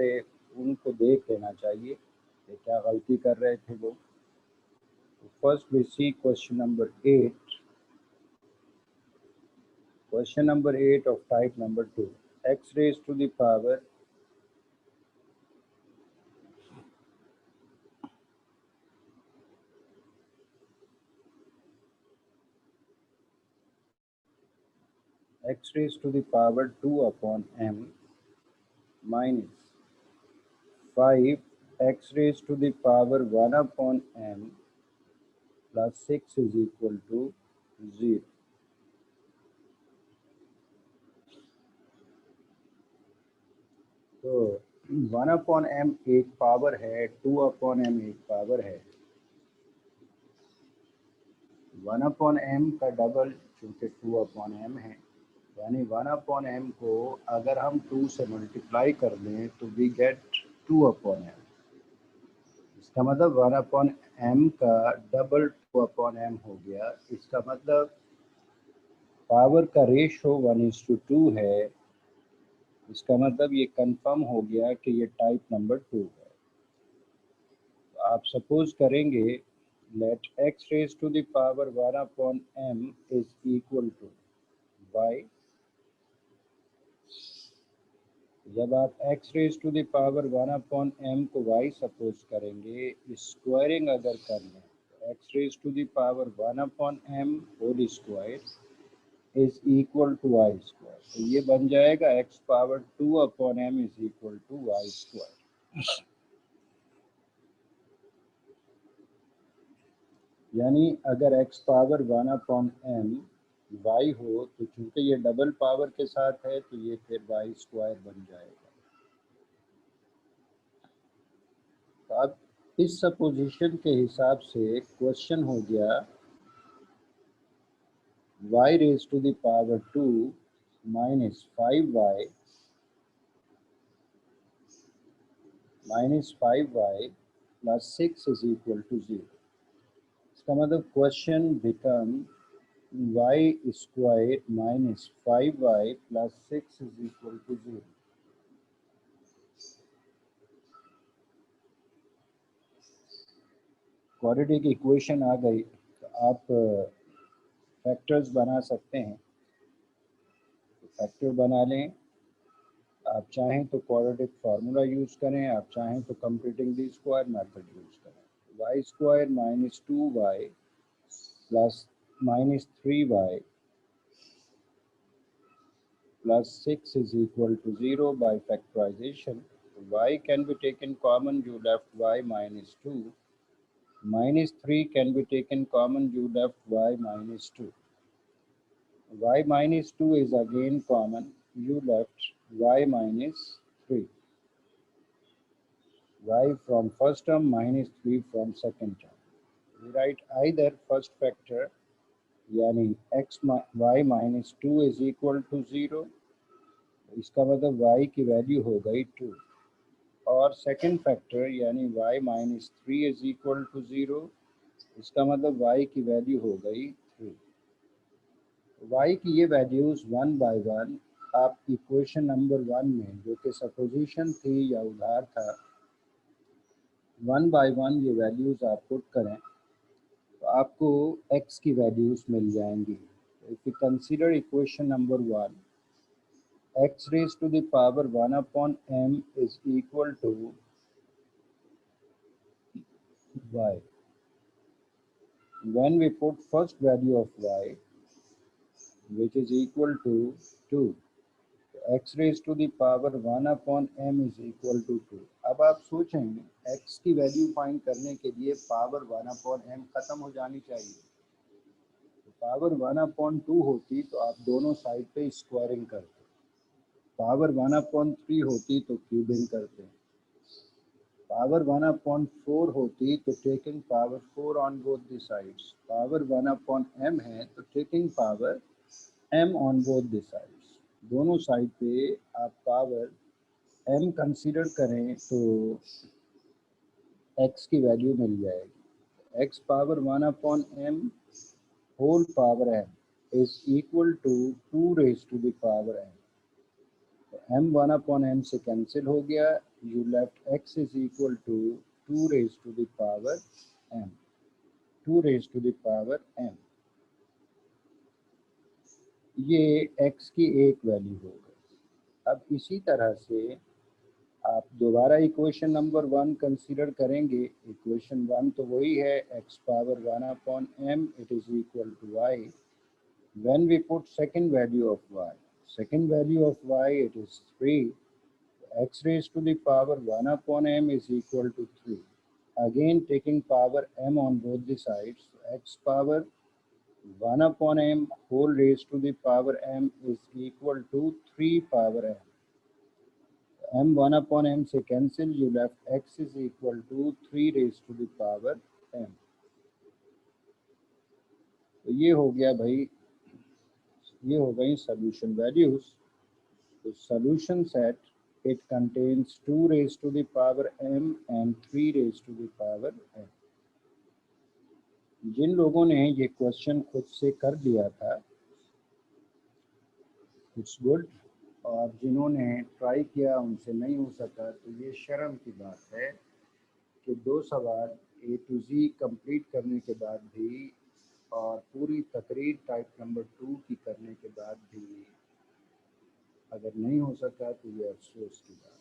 उनको देख लेना चाहिए कि क्या गलती कर रहे थे वो। First we see question number 8. Question number 8 of type number 2. X raised to the power x raised to the power 2 upon m minus 5 x raised to the power 1 upon m plus 6 is equal to 0. तो 1 upon m एक power है, 2 upon m एक power है। 1 upon m का double चूँकि 2 upon m है, यानी 1 upon m को अगर हम 2 से मल्टीप्लाई कर दें तो वी गेट 2 upon m। इसका मतलब 1 upon m का डबल 2 upon m हो गया। इसका मतलब पावर का रेशो 1:2 है। इसका मतलब ये कंफर्म हो गया कि ये टाइप नंबर 2 है। तो आप सपोज करेंगे let x raise to the power 1 upon m is equal to y। जब आप x raise to the power 1 upon m को y सपोज करेंगे, स्क्वायरिंग अगर कर लें तो x raise to the power 1 upon m whole square is equal to y square. तो ये बन जाएगा x power 2 upon m is equal to y square. यानी अगर x power 1 upon m y हो तो चूंकि ये डबल पावर के साथ है तो ये फिर y स्क्वायर बन जाएगा। तो अब इस सपोजिशन के हिसाब से क्वेश्चन हो गया y raise to the power 2 minus 5y plus 6 is equal to 0। इसका मतलब question become y square minus 5y plus 6 is equal to 0। Quadratic equation आ गई तो आप फैक्टर्स बना सकते हैं। तो फैक्टर बना लें। आप चाहें तो क्वाड्रेटिक फार्मूला यूज़ करें, आप चाहें तो computing the square method use करें। y square minus 2y plus minus 3y plus 6 is equal to 0 by factorization. Y can be taken common, you left y minus 2. Minus 3 can be taken common, you left y minus 2. Y minus 2 is again common, you left y minus 3. Y from first term minus 3 from second term. We write either first factor यानी y minus 2 is equal to 0. इसका मतलब y की value हो गई 2। और second factor यानी y minus 3 is equal to 0। इसका मतलब y की वैल्यू हो गई 3। y की ये वैल्यूज 1 बाय 1 आप इक्वेशन नंबर 1 में जो कि सपोजिशन थी या उधार था 1 बाय 1 ये वैल्यूज आप पुट करें तो आपको x की वैल्यूज मिल जाएंगी। If you consider equation number 1, x raised to the power 1 upon m is equal to y. When we put first value of y, which is equal to 2, x raised to the power 1 upon m is equal to 2. अब आप सोचें x की value find करने के लिए power 1 upon m खत्म हो जानी चाहिए। तो पावर 1 upon 2 होती तो आप दोनों साइड पे स्क्वायरिंग करते। पावर 1 upon 3 होती तो क्यूबिंग करते। पावर 1 upon 4 होती तो taking power 4 on both the sides. Power 1 upon m है तो taking power m on both the sides. दोनों साइड पे आप पावर m कंसीडर करें तो x की वैल्यू मिल जाएगी। x power 1 upon m whole power m is equal to 2 raise to the power m। m 1 upon m से cancel हो गया, you left x is equal to 2 raised to the power m, 2 raised to the power m. ये x की एक value हो गई। अब इसी तरह से आप दोबारा इक्वेशन नंबर 1 कंसीडर करेंगे। इक्वेशन 1 तो वही है, x power 1 upon m it is equal to y। When we put second value of y, second value of y it is 3, x raised to the power 1 upon m is equal to 3. Again taking power m on both the sides, x power 1 upon m whole raised to the power m is equal to 3 power m. m 1 upon m से cancel, you left x is equal to 3 raised to the power m. तो ये हो गया भाई, ये हो गई solution values. तो solution set it contains 2 raised to the power m and 3 raised to the power m. जिन लोगों ने ये क्वेश्चन खुद से कर दिया था इट्स गुड, और जिन्होंने ट्राई किया उनसे नहीं हो सका तो ये शर्म की बात है कि 2 सवाल A to Z कंप्लीट करने के बाद भी और पूरी तकरीर टाइप नंबर 2 की करने के बाद भी अगर नहीं हो सका तो ये अफसोस की बात है।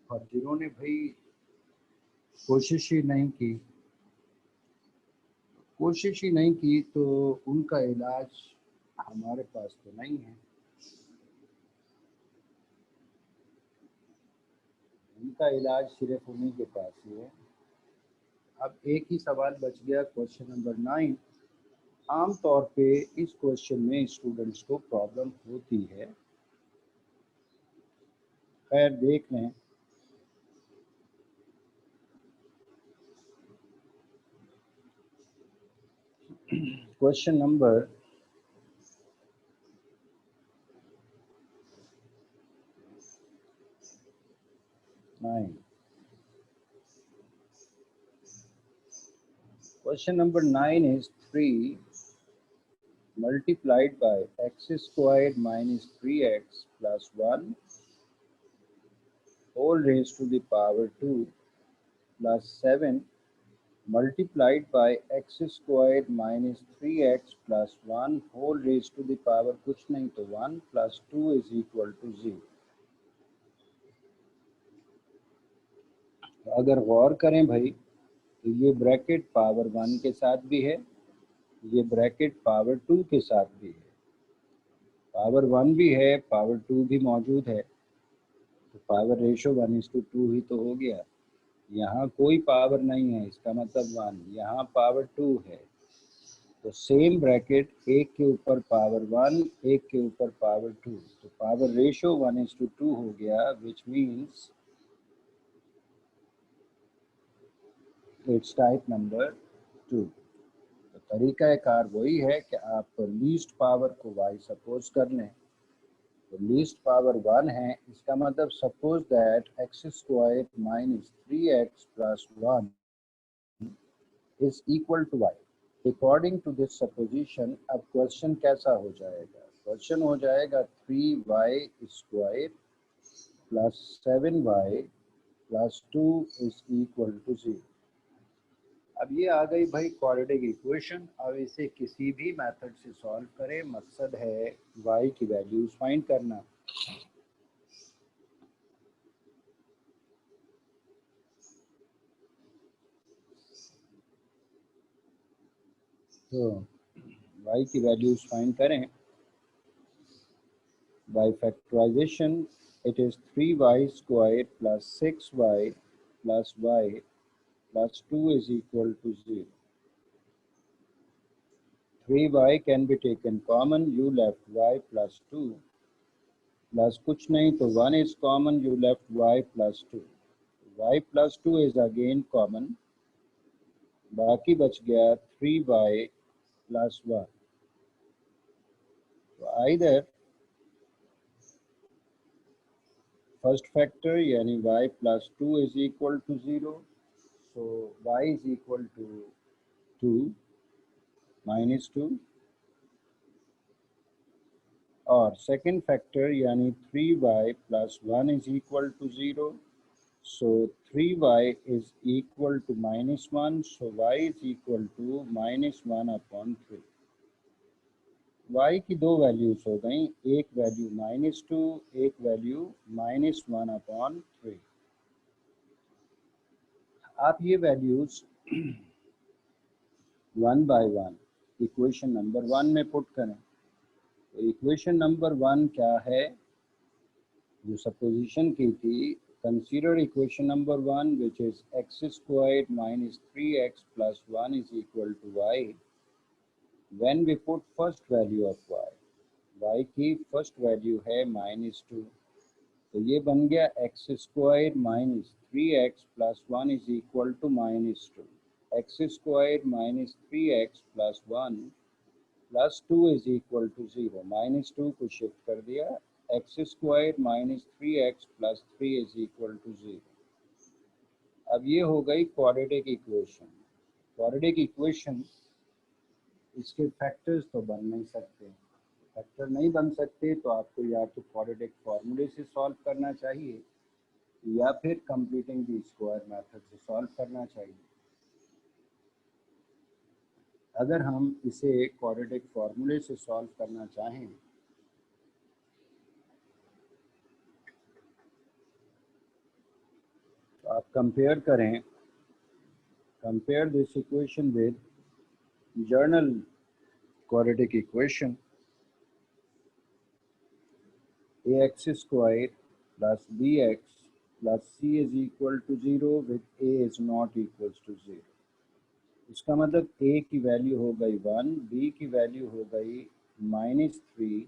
और जिन्होंने भाई कोशिश ही नहीं की तो उनका इलाज हमारे पास तो नहीं है, उनका इलाज सिर्फ उन्हीं के पास ही है। अब एक ही सवाल बच गया, क्वेश्चन नंबर 9। आम तौर पे इस क्वेश्चन में स्टूडेंट्स को प्रॉब्लम होती है, खैर देख लें। Question number 9, question number 9 is 3 multiplied by x squared minus 3x plus 1 whole raised to the power 2 plus 7 multiplied by x squared minus 3x plus 1 whole raised to the power कुछ नहीं तो 1 plus 2 is equal to 0। अगर गौर करें भाई तो ये bracket power 1 के साथ भी है, ये ब्रैकेट पावर 2 के साथ भी है, पावर 1 भी है, पावर 2 भी मौजूद है, तो पावर रेशो 1:2 ही तो हो गया। यहाँ कोई पावर नहीं है, इसका मतलब 1, यहाँ पावर 2 है, तो सेम ब्रैकेट एक के ऊपर पावर 1, एक के ऊपर पावर 2, तो पावर रेशो 1:2 हो गया, which means it's type number 2। तो तरीक़ाकार वही है कि आप लीस्ट पावर को y सपोज कर लें, तो लीस्ट पावर 1 है, इसका मतलब suppose that x square minus 3x plus 1 is equal to y। According to this supposition अब क्वेश्चन कैसा हो जाएगा, क्वेश्चन हो जाएगा 3y square plus 7y plus 2 is equal to 0। अब ये आ गई भाई क्वाड्रेटिक इक्वेशन। अब इसे किसी भी मेथड से सॉल्व करें, मकसद है y की वैल्यूज फाइंड करना। तो y की वैल्यूज फाइंड करें by factorization it is 3y squared plus 6y plus y plus 2 is equal to 0। 3y can be taken common, you left y plus 2 plus कुछ नहीं तो 1 is common, you left y plus 2, y plus 2 is again common, बाकी बच गया 3y plus 1। तो either first factor यानी y plus 2 is equal to 0, so y is equal to 2 minus 2, और second factor यानी 3y plus 1 is equal to 0, So 3y is equal to -1. So y is equal to -1/3. y की दो values हो गई, एक value -2, एक value -1/3। आप ये values one by one equation number 1 में पुट करें। तो इक्वेशन नंबर 1 क्या है, जो सपोजिशन की थी, consider equation number 1 which is x² - 3x + 1 is equal to y when we put first value of y की फर्स्ट वैल्यू है -2। तो ये बन गया x² - 3x + 1 is equal to -2। x² - 3x + 1 + 2 is equal to 0। -2 को shift कर दिया, x² - 3x + 3 is equal to 0। अब ये हो गई क्वाड्रेटिक इक्वेशन। क्वाड्रेटिक इक्वेशन, इसके फैक्टर्स तो बन नहीं सकते। फैक्टर नहीं बन सकते तो आपको या तो क्वाड्रेटिक फार्मूले से सॉल्व करना चाहिए या फिर कंप्लीटिंग द स्क्वायर मेथड से सॉल्व करना चाहिए। अगर हम इसे क्वाड्रेटिक फार्मूले से सॉल्व करना चाहें तो आप कंपेयर करें, compare this equation with journal quadratic equation ax² + bx + c is equal to 0 with a is not equals to 0। इसका मतलब a की वैल्यू हो गई 1, b की वैल्यू हो गई -3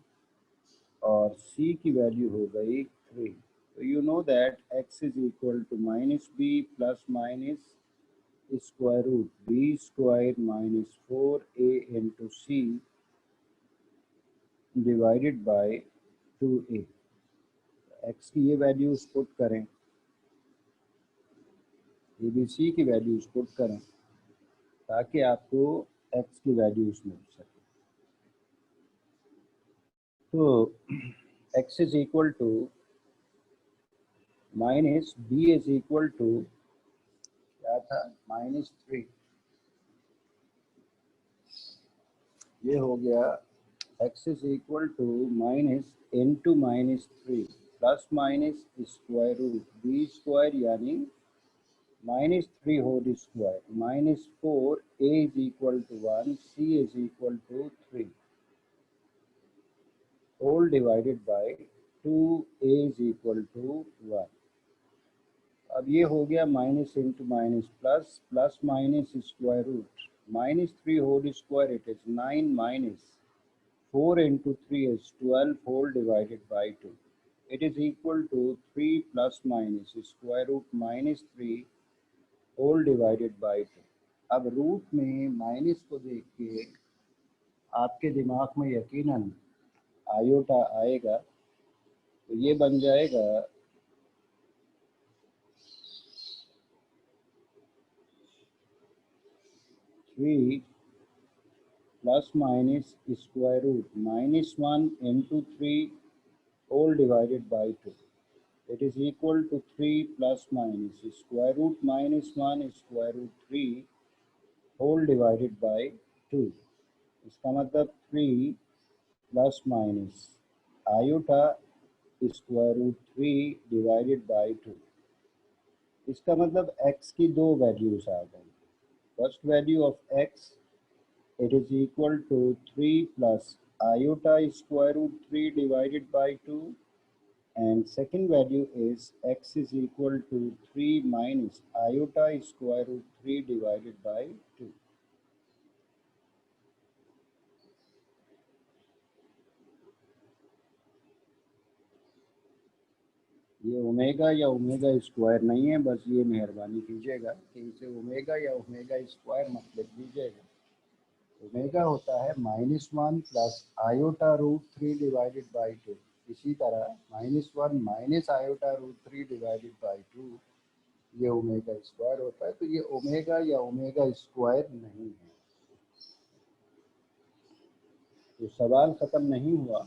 और c की वैल्यू हो गई 3। तो you know that x is equal to -b + square root b square - 4a into c divided by 2a। x की ये वैल्यूज पुट करें, ए बी सी की वैल्यूज पुट करें ताकि आपको x की वैल्यूज मिल सके। तो x is equal to -b is equal to क्या था, -3। ये हो गया x is equal to -(-3) + square root b square यानी -3 whole square -4 a is equal to 1 c is equal to 3 whole divided by 2a is equal to 1। अब ये हो गया minus into minus plus, plus minus square root -3 whole square it is 9 minus 4 into 3 is 12 whole divided by 2। It is equal to 3 plus minus square root -3 whole divided by 2। अब root में minus को देख के आपके दिमाग में यकीनन iota आएगा, तो ये बन जाएगा 3 plus minus square root -1 into 3 whole divided by 2। It is equal to 3 plus minus square root -1 square root 3 whole divided by 2। इसका मतलब 3 plus minus iota square root 3 divided by 2। इसका मतलब x की दो वैल्यूज आ गई। First value of x, it is equal to 3 plus iota square root 3 divided by 2, and second value is x is equal to 3 minus iota square root 3 divided by 2। ये omega या omega square नहीं है, बस ये मेहरबानी कीजिएगा कि इसे ओमेगा या ओमेगा स्क्वायर मत लिख दीजिएगा। ओमेगा होता है -1 plus iota root 3 divided by 2। इसी तरह -1 minus iota root 3 divided by 2 ये ओमेगा स्क्वायर होता है। तो ये ओमेगा या ओमेगा स्क्वायर नहीं है। तो सवाल ख़त्म नहीं हुआ।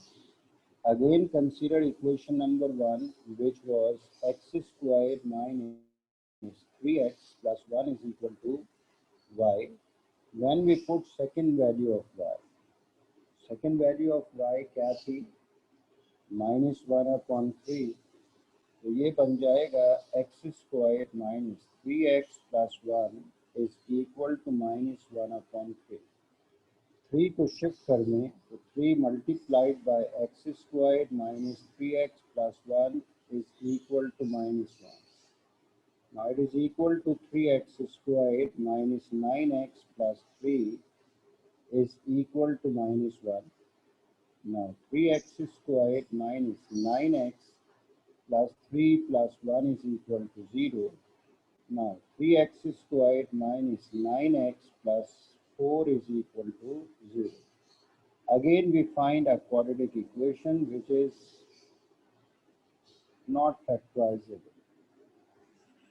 Again consider equation number 1, which was x squared minus 3x plus 1 is equal to y. When we put second value of y, second value of y क्या थी, -1/3, तो ये बन जाएगा x square minus 3x plus 1 is equal to -1/3। 3 को shift करने तो 3 multiplied by x square minus 3x plus 1 is equal to -1। Now it is equal to 3x square minus 9x plus 3 is equal to -1. Now 3x squared minus 9x plus 3 plus 1 is equal to 0. Now 3x squared minus 9x plus 4 is equal to 0. Again we find a quadratic equation which is not factorizable.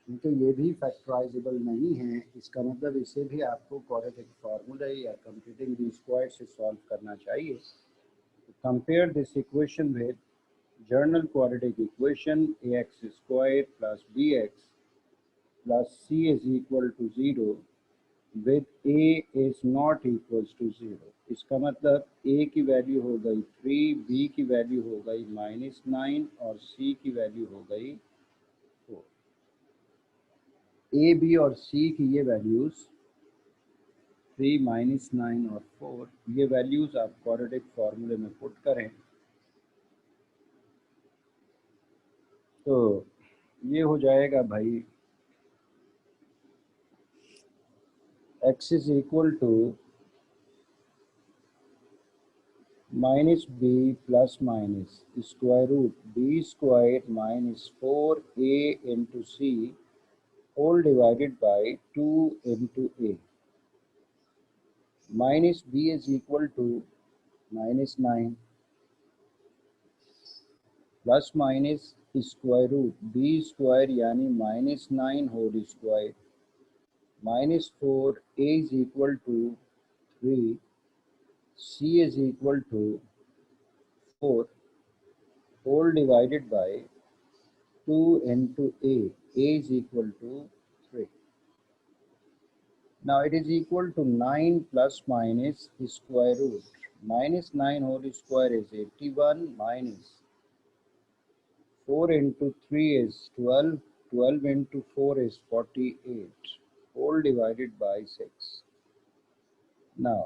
क्योंकि ये भी factorisable नहीं है, इसका मतलब इसे भी आपको क्वाड्रेटिक फार्मूला या कंप्यूटिंग दी स्क्वायर से सॉल्व करना चाहिए। Compare this equation with general quadratic equation ax square plus bx plus c is equal to 0 with a is not equals to 0। इसका मतलब a की वैल्यू हो गई 3, b की वैल्यू हो गई -9 और c की वैल्यू हो गई 4। ए, बी और सी की ये वैल्यूज़ 3, -9 और 4, ये वैल्यूज़ आप क्वाड्रेटिक फार्मूले में पुट करें तो ये हो जाएगा भाई x is equal to -b plus minus square root b square minus 4a into c whole divided by 2 into a। Minus b is equal to -9 plus minus square root b square यानी -9 whole square -4 a is equal to 3 c is equal to 4 whole divided by 2 into a is equal to 3. Now it is equal to 9 plus minus square root. -9 whole square is 81 minus 4 into 3 is 12. 12 into 4 is 48 whole divided by 6. Now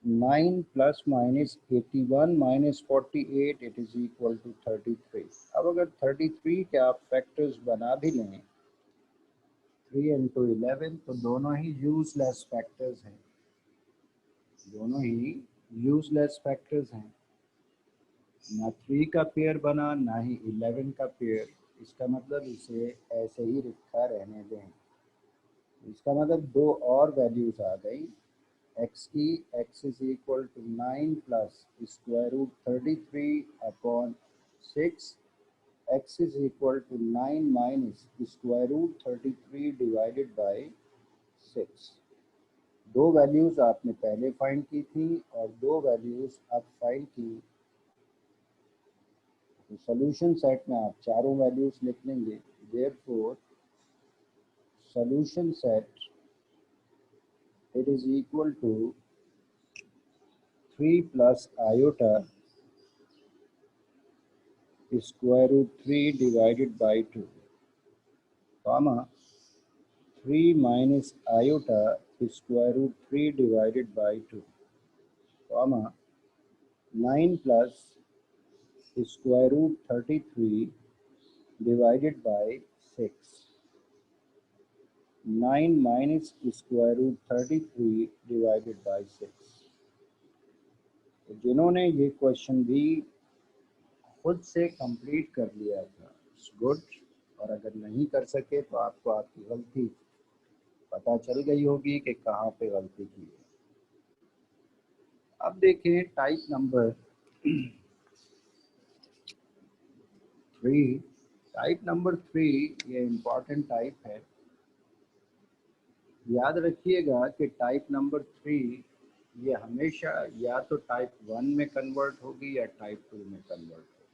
9 plus minus 81 minus 48 it is equal to 33. अब अगर 33 के आप factors बना भी लें 3 into 11 तो दोनों ही useless factors हैं, दोनों ही यूजलेस फैक्टर्स हैं। ना 3 का पेयर बना ना ही 11 का पेयर, इसका मतलब इसे ऐसे ही रखा रहने दें। इसका मतलब दो और वैल्यूज आ गई x की। x is equal to 9 plus square root 33 upon 6, x is equal to 9 minus square root 33 divided by 6। दो वैल्यूज आपने पहले फाइंड की थी और दो वैल्यूज अब फाइंड की, तो सॉल्यूशन सेट में आप चारों वैल्यूज लिख लेंगे। Therefore solution set it is equal to 3 plus iota square root 3 divided by 2, comma 3 minus iota square root 3 divided by 2, comma 9 plus square root 33 divided by 6, 9 minus square root 33 divided by 6। तो जिन्होंने ये question भी खुद से complete कर लिया था good, और अगर नहीं कर सके तो आपको आपकी गलती पता चल गई होगी कि कहाँ पे गलती की है। अब देखें टाइप नंबर 3। टाइप नंबर 3 ये इम्पॉर्टेंट टाइप है। याद रखिएगा कि टाइप नंबर 3 ये हमेशा या तो टाइप 1 में कन्वर्ट होगी या टाइप 2 में कन्वर्ट होगी।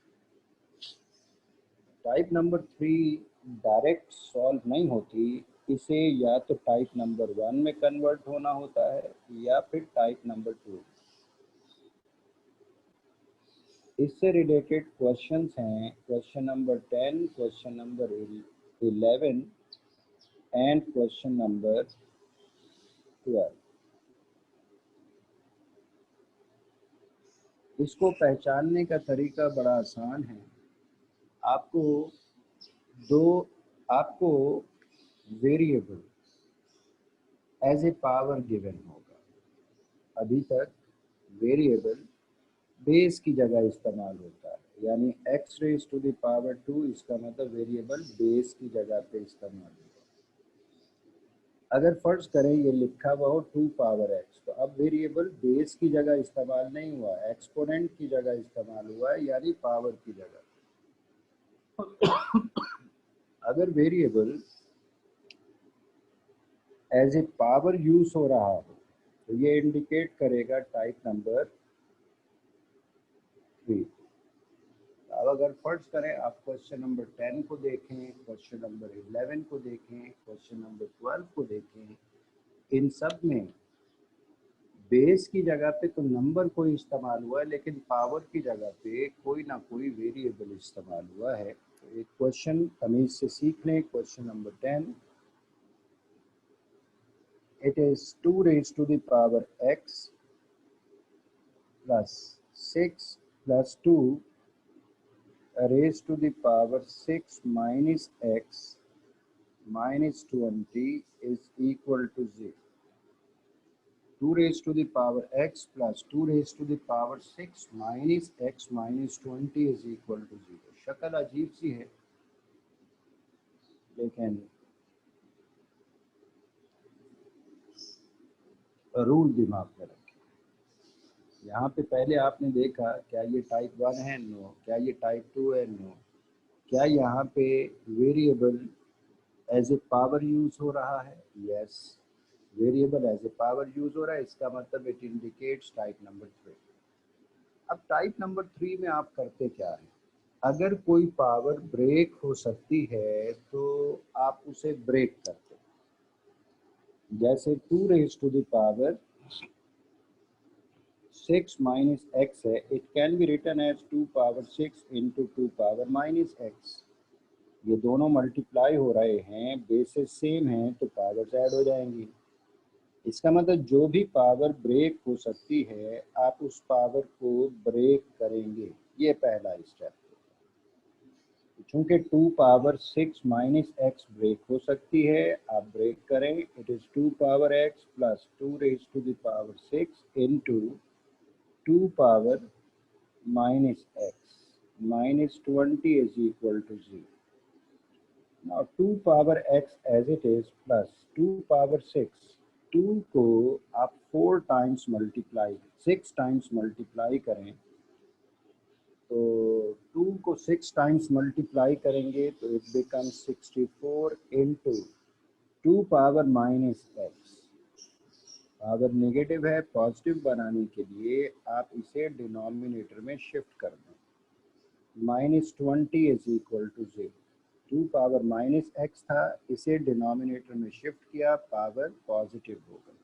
टाइप नंबर 3 डायरेक्ट सॉल्व नहीं होती, इसे या तो टाइप नंबर 1 में कन्वर्ट होना होता है या फिर टाइप नंबर 2। इससे रिलेटेड क्वेश्चंस हैं question number 10, question number 11 and question number 12। इसको पहचानने का तरीका बड़ा आसान है। आपको दो आपको variable as a power given होगा। अभी तक वेरिएबल बेस की जगह इस्तेमाल होता है, यानी x raise to the power 2, इसका मतलब वेरिएबल बेस की जगह पे इस्तेमाल होगा। अगर फर्ज करें ये लिखा हुआ हो 2 पावर x, तो अब वेरिएबल बेस की जगह इस्तेमाल नहीं हुआ, एक्सपोनेंट की जगह इस्तेमाल हुआ है, यानी पावर की जगह। अगर variable as a power use हो रहा हो तो ये इंडिकेट करेगा टाइप नंबर 3। अब अगर फर्ज करें आप क्वेश्चन नंबर 10 को देखें, क्वेश्चन नंबर 11 को देखें, क्वेश्चन नंबर 12 को देखें, इन सब में बेस की जगह पे तो नंबर कोई इस्तेमाल हुआ है, लेकिन पावर की जगह पे कोई ना कोई वेरिएबल इस्तेमाल हुआ है। तो एक क्वेश्चन तमीज से सीख लें। Question number 10, it is 2 raised to the power x plus 6 plus 2 raised to the power 6 minus x minus 20 is equal to 0. 2 raised to the power x plus 2 raised to the power 6 minus x minus 20 is equal to 0। शक्ल अजीब सी है, लेकिन rule दिमाग में रखें। यहाँ पे पहले आपने देखा क्या ये टाइप 1 है, नो। क्या ये टाइप 2 है, नो। क्या यहाँ पे variable as a power use हो रहा है, yes. Variable as a power use हो रहा है, इसका मतलब इट इंडिकेट्स टाइप नंबर 3। अब टाइप नंबर 3 में आप करते क्या है, अगर कोई पावर ब्रेक हो सकती है तो आप उसे ब्रेक करते हैं। जैसे 2 raise to the power 6 minus x है, it can be written as 2 power 6 into 2 power minus x. ये दोनों मल्टीप्लाई हो रहे हैं, बेसेस सेम हैं, तो पावर्स ऐड हो जाएंगी। इसका मतलब जो भी पावर ब्रेक हो सकती है आप उस पावर को ब्रेक करेंगे। ये पहला स्टेप। चूंकि 2 पावर 6 माइनस एक्स ब्रेक हो सकती है, आप ब्रेक करें। It is 2 power x plus 2 raise to the power 6 into 2 power minus x minus 20 is equal to 0. Now 2 power x as it is plus 2 power 6, 2 को आप 4 times multiply 6 times multiply करें, तो 2 को 6 टाइम्स मल्टीप्लाई करेंगे तो it becomes 64 into 2 power minus x. Power negative है, positive बनाने के लिए आप इसे डिनोमिनेटर में शिफ्ट कर दें। Minus 20 is equal to 0। 2 power minus x था, इसे डिनोमिनेटर में शिफ्ट किया, पावर पॉजिटिव हो गई।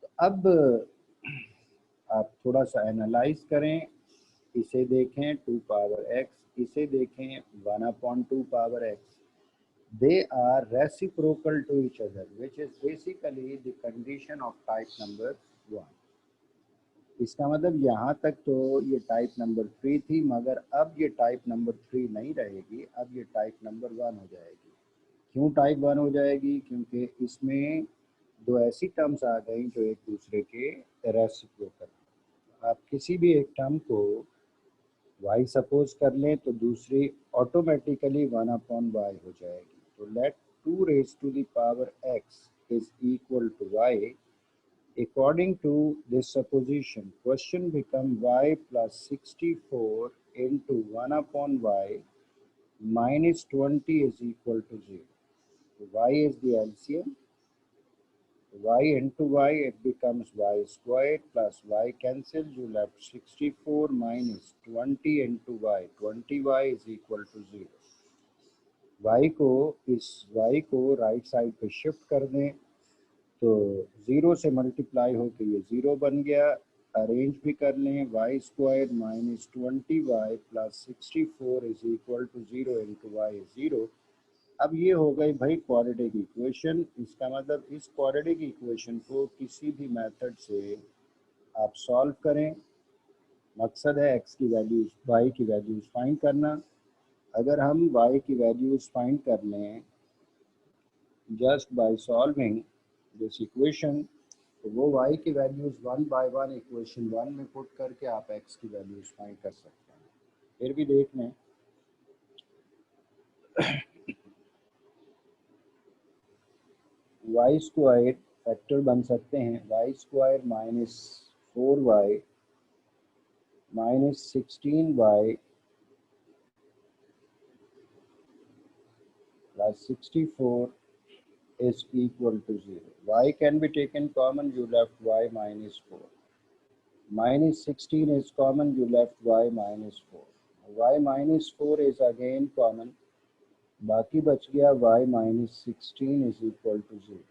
तो अब आप थोड़ा सा एनालाइज करें, इसे देखें 2 पावर एक्स, इसे देखें 1/2 power x. They are reciprocal to each other, which is basically the condition of type number 1। इसका मतलब यहाँ तक तो ये टाइप नंबर 3 थी, मगर अब ये टाइप नंबर 3 नहीं रहेगी, अब ये टाइप नंबर 1 हो जाएगी। क्यों टाइप 1 हो जाएगी? क्योंकि इसमें दो ऐसी टर्म्स आ गई जो एक दूसरे के रेसिप्रोकल। आप किसी भी एक टर्म को y सपोज कर लें तो दूसरी ऑटोमेटिकली 1/y हो जाएगी। तो let 2 raise to the power x is equal to y। According to this supposition, question become y plus 64 into 1/y minus 20 is equal to 0। So y is the LCM, y into y, it becomes y squared plus y cancel, you left 64 minus 20 into y, 20y is equal to 0. y को इस y को right side पे shift कर दें तो 0 से multiply होकर ये 0 बन गया। अरेंज भी कर लें, y square minus 20y plus 64 is equal to 0 into y 0। अब ये हो गई भाई क्वाड्रेटिक इक्वेशन। इसका मतलब इस क्वाड्रेटिक इक्वेशन को किसी भी मेथड से आप सॉल्व करें। मकसद है एक्स की वैल्यूज वाई की वैल्यूज फाइंड करना। अगर हम वाई की वैल्यूज फाइंड कर लें just by solving this equation, तो वो y की वैल्यूज 1 बाय 1 इक्वेशन 1 में पुट करके आप x की वैल्यूज फाइंड कर सकते हैं। फिर भी देख लें, y स्क्वायर फैक्टर बन सकते हैं, y square minus 4y minus 16y plus 64 is equal to 0. Y can be taken common, you left y minus 4. Minus 16 is common, you left y minus 4. Y minus 4 is again common, बाकी बच गया y minus 16 is equal to 0.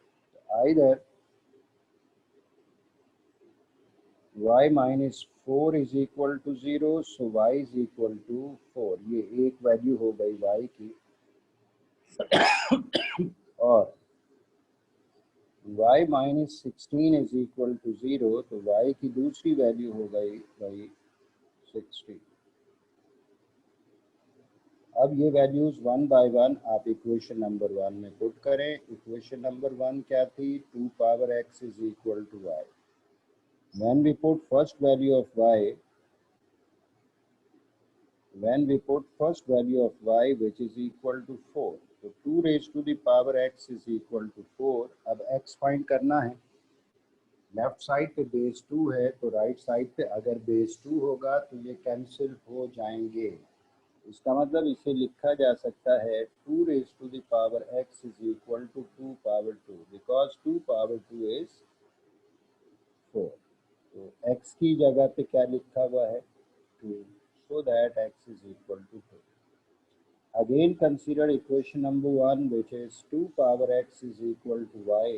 Either y minus 4 is equal to 0, so y is equal to 4. ये एक value हो गई y की, और y minus 16 is equal to 0, तो y की दूसरी वैल्यू हो गई भाई 16। अब ये वैल्यूज 1 बाय 1 आप इक्वेशन नंबर 1 में पुट करें। इक्वेशन नंबर 1 क्या थी? 2 power x is equal to y। When we put first value of y, which is equal to 4, तो 2 raised to the power x is equal to 4। अब x find करना है। Left side पे base 2 है, तो right side पे अगर base 2 होगा तो ये कैंसिल हो जाएंगे। इसका मतलब इसे लिखा जा सकता है 2 raised to the power x is equal to 2 power 2, because 2 power 2 is 4। तो x की जगह पे क्या लिखा हुआ है? 2, so that x is equal to 2। Again consider equation number 1, which is 2 power x is equal to y।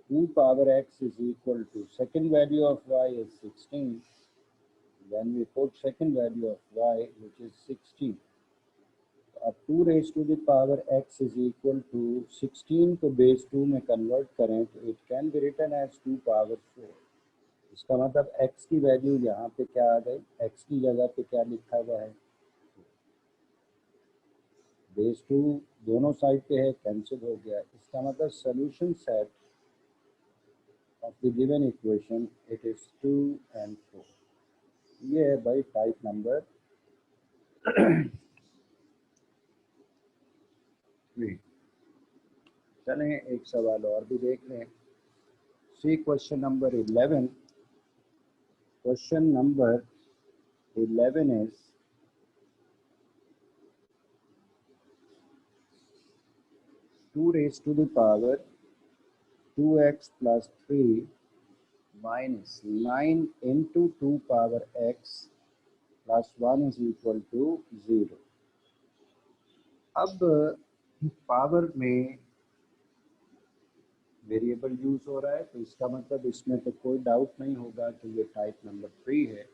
2 power x is equal to second value of y is 16। When we put second value of y, which is 16, अब 2 raised to the power x is equal to 16 को base 2 में convert करें तो it can be written as 2 power 4। इसका मतलब x की value यहाँ पे क्या आ गई? x की जगह पे क्या लिखा हुआ है? बेस 2 दोनों साइड पे है, कैंसिल हो गया। इसका मतलब solution set of the given equation it is 2 and 4। ये है भाई टाइप नंबर 3। चलें एक सवाल और भी देख लें। See question number 11। Question number 11 is 2 raised to the power 2x plus 3 minus 9 into 2 power x plus 1 is equal to 0। अब पावर में वेरिएबल यूज हो रहा है, तो इसका मतलब इसमें तो कोई डाउट नहीं होगा कि ये टाइप नंबर 3 है।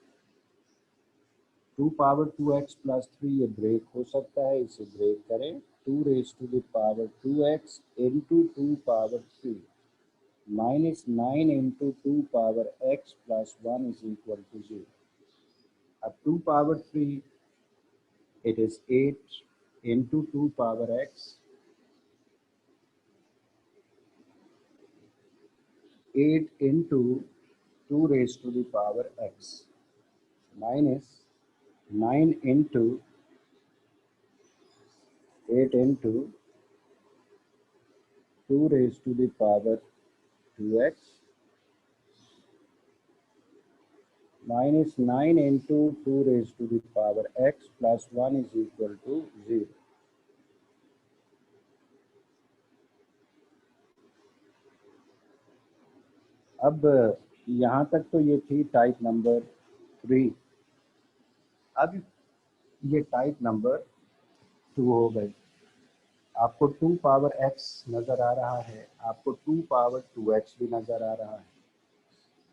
2 पावर 2x प्लस 3 ये ब्रेक हो सकता है, इसे ब्रेक करें। 2 raise to the power 2x into 2 power 3 minus 9 into 2 power x plus 1 is equal to 0। अब 2 power 3 it is 8 into 2 power x, 8 into 2 raised to the power x minus 9 into 8 into 2 raised to the power 2x minus 9 into 2 raised to the power x plus 1 is equal to 0। अब यहाँ तक तो ये थी type number 3। अब ये type number 2 हो गई। आपको 2 पावर x नज़र आ रहा है, आपको 2 पावर 2x भी नज़र आ रहा है।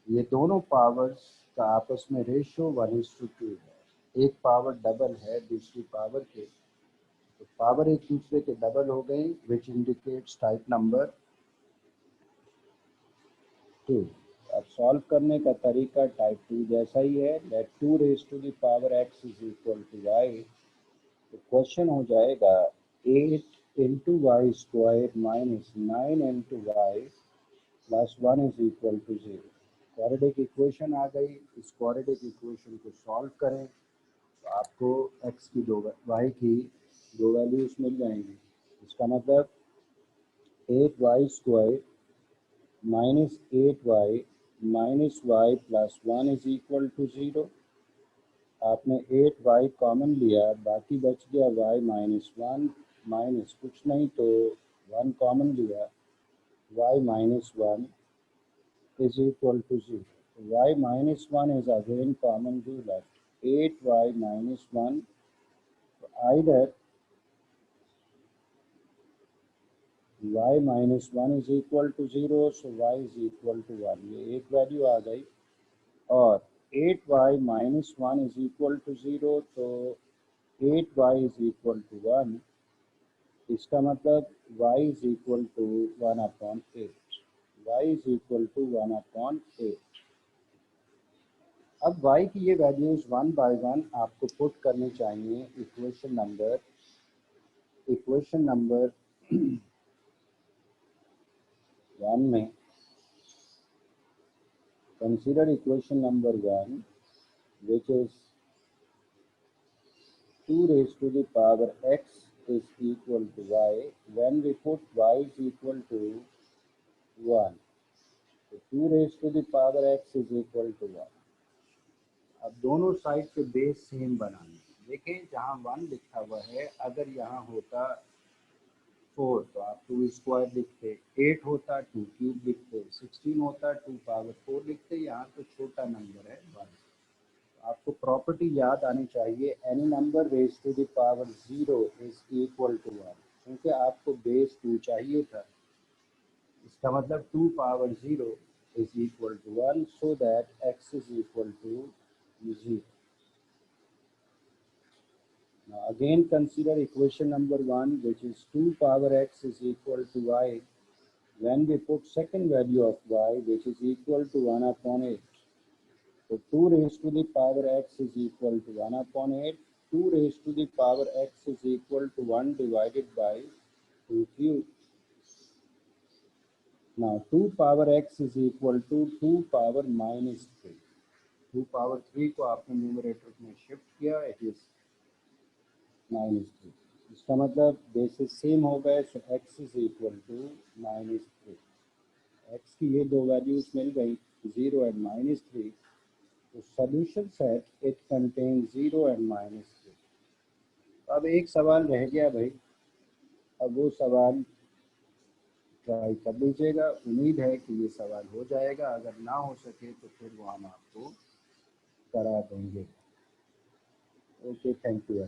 ये दोनों पावर्स का आपस में रेशियो 1:2 है। एक पावर डबल है दूसरी पावर के, तो पावर एक दूसरे के डबल हो गई, विच इंडिकेट्स टाइप नंबर 2। अब सॉल्व करने का तरीका टाइप 2 जैसा ही है। Let 2 raise to the power x is equal to y। तो क्वेश्चन हो जाएगा 8 into y square minus 9 into y plus 1 is equal to 0। Quadratic equation आ गई। इस क्वाड्रेटिक इक्वेशन को सॉल्व करें तो आपको x की y की दो वैल्यूज मिल जाएंगी। इसका मतलब 8y square minus 8y minus y plus 1 is equal to 0। आपने 8y कॉमन लिया, बाकी बच गया y माइनस 1 माइनस कुछ नहीं तो 1 कॉमन लिया, y minus 1 is equal to 0. Y minus 1 is again common we left. 8y minus 1, either y minus 1 is equal to 0, so y is equal to 1. ये एक वैल्यू आ गई। और 8y minus 1 is equal to 0, तो 8y is equal to 1। इसका मतलब y is equal to 1 upon 8। y is equal to 1 upon 8। अब y की ये वैल्यूज 1 बाय 1 आपको पुट करनी चाहिए इक्वेशन नंबर 1 में। Consider equation number 1 which is 2 raised to the power x is equal to y when we put y is equal to 1। तो 2 raised to the power x is equal to 1। अब दोनों side के base same बनाने। देखें जहाँ 1 लिखा हुआ है, अगर यहाँ होता 4 तो आप 2 स्क्वायर लिखते, 8 होता 2 क्यूब लिखते, 16 होता 2 पावर 4 लिखते। यहाँ तो छोटा नंबर है 1। आपको प्रॉपर्टी याद आनी चाहिए, any number raise to the power 0 is equal to 1। क्योंकि आपको बेस 2 चाहिए था, इसका मतलब 2 power 0 is equal to 1, so that x is equal to 0। Now again consider equation number 1 which is 2 power x is equal to y when we put second value of y which is equal to 1 upon 8। So 2 raised to the power x is equal to 1 upon 8। 2 raised to the power x is equal to 1 divided by 2 cube। Now 2 power x is equal to 2 power minus 3। 2 power 3 को आपने numerator में shift किया, it is -3। इसका मतलब basis same हो गए, so x is equal to -3। x की ये दो वैल्यूज मिल गई, 0 एंड -3। तो solution set it contain 0 and -3। अब एक सवाल रह गया भाई, अब वो सवाल ट्राई कर लीजिएगा। उम्मीद है कि ये सवाल हो जाएगा, अगर ना हो सके तो फिर वो हम आपको करा देंगे। Okay, thank you.